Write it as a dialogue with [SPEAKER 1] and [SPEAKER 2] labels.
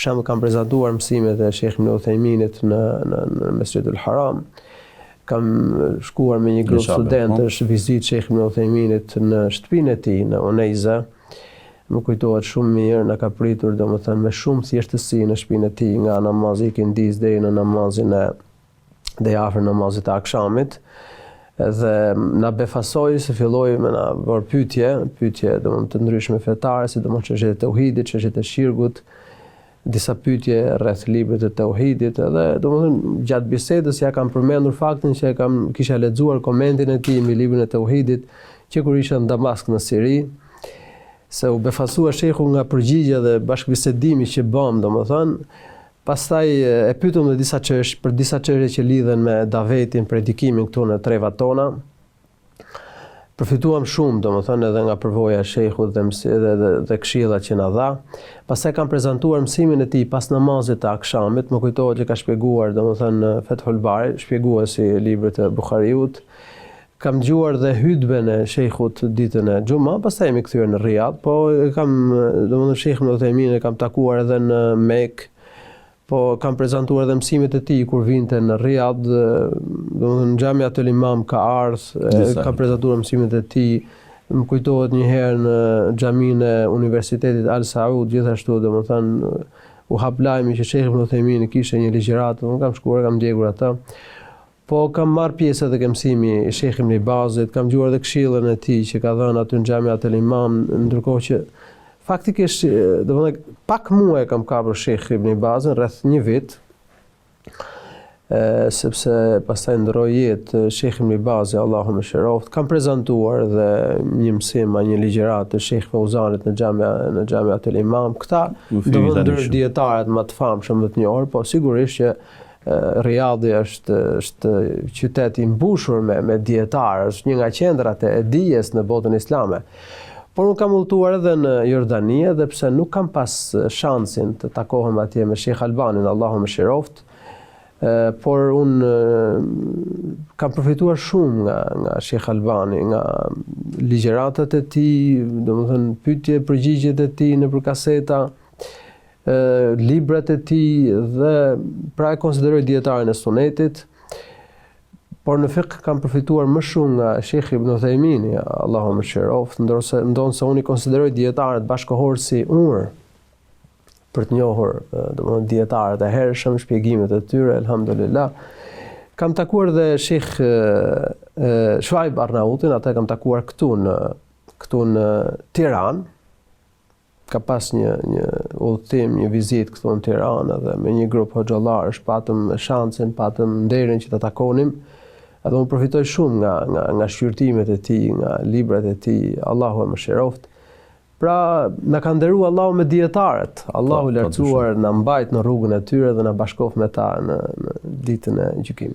[SPEAKER 1] shembull kam prezantuar mësimet e Sheikh Ibn Uthayminit në Mesjidul Haram. Kam shkuar me një grup studentësh vizitë Sheikh Ibn Uthayminit në shtëpinë e tij në Oneiza. Më kujtohet shumë mirë, na ka pritur domethënë me shumë thjeshtësi në shtëpinë e tij nga namazi i kindis deri në namazin deri afër namazit të akşamit. Edhe na befasoi se filloi me na bër pyetje domethënë të ndryshme fetare, sidomos çështjet e tauhidit, çështjet e shirkut, disa pyetje rreth librit të tauhidit, edhe domethënë gjatë bisedës ja kam përmendur faktin që kisha lexuar komentin e tij mbi librin e tauhidit që kur isha në Damask në Siri, se u befasua shehu nga përgjigja dhe bashkëbisedimi që bëm, domethënë. Pastaj e pyetëm për disa çështje që lidhen me davetin, predikimin këtu në trevat tona. Përfituam shumë, domethënë, edhe nga përvoja e shehut dhe këshillat që na dha. Pastaj kam prezantuar mësimin e tij pas namazit të akşamit, më kujtohet që ka shpjeguar, domethënë, Fethul Bari, shpjeguesi i librit të Buhariut. Kam dëgjuar dhe hutben e shehut ditën e Xuma, pastaj jemi kthyer në Riyadh, po domethënë Sheikhun Uthaymin e kam takuar edhe në Mekë. Po kam prezantuar edhe mësimet e tij kur vinte në Riyadh, domethënë në Xhamia tel Imam ka ardhur, kam prezantuar mësimet e tij. Më kujtohet një herë në xhaminë e Universitetit Al Saud, gjithashtu domethënë u hap lajmi që Sheikh Ibn Uthaymin kishte një ligjëratë, unë kam shkuar, kam ndjekur atë. Po kam marr pjesë edhe ke mësimi i Sheikh Ibn Bazit, kam dëgjuar edhe këshillën e tij që ka dhënë aty në Xhamia tel Imam, ndërkohë që faktikisht, domethënë pak muaj kam kapur Sheikh Ibn Bazin, rreth një vit, sepse pastaj ndroi jetë Sheikh Ibn Bazi, Allahu më shëroft. Kam prezantuar dhe një mësim, një ligjëratë të Sheikh Fauzanit në Xhamia tel Imam. Këta ndër dietarët më të famshëm dhe të njohur, po sigurisht që Riyadhi është qytet i mbushur me dietarë, është një nga qendrat e dijes në botën islame. Por unë kam udhëtuar edhe në Jordani, edhe pse nuk kam pas shansin të takohem atje me Sheikh Albanin, Allahu më shëroft, por unë kam përfituar shumë nga Sheikh Albani, nga ligjëratat e tij, domethënë pyetje përgjigjet e tij nëpër kaseta, librat e tij, dhe pra e konsideroj dietarin e sunetit. Por në fiqh kam përfituar më shumë nga Sheikh Ibn Uthaymin, Allahu më shëroft, ndonse unë i konsideroj dietarët bashkëkohor si ur për të njohur domethënë dietarët e hershëm, shpjegimet e tyre, elhamdulillah. Kam takuar dhe Sheikh Shuaib Arnautin, atë kam takuar këtu në Tiranë. Ka pas një udhëtim, një vizitë këtu në Tiranë, edhe me një grup hoxhallarësh patëm shansin, patëm nderin që ta takonim. Edhe unë përfitoj shumë nga shqyrtimet e tij, nga librat e tij, Allahu më shëroft. Pra, na ka nderuar Allahu me dietarët. Allahu lartësuar na mbajt në rrugën e tyre dhe na bashkof me ta në ditën e gjykimit.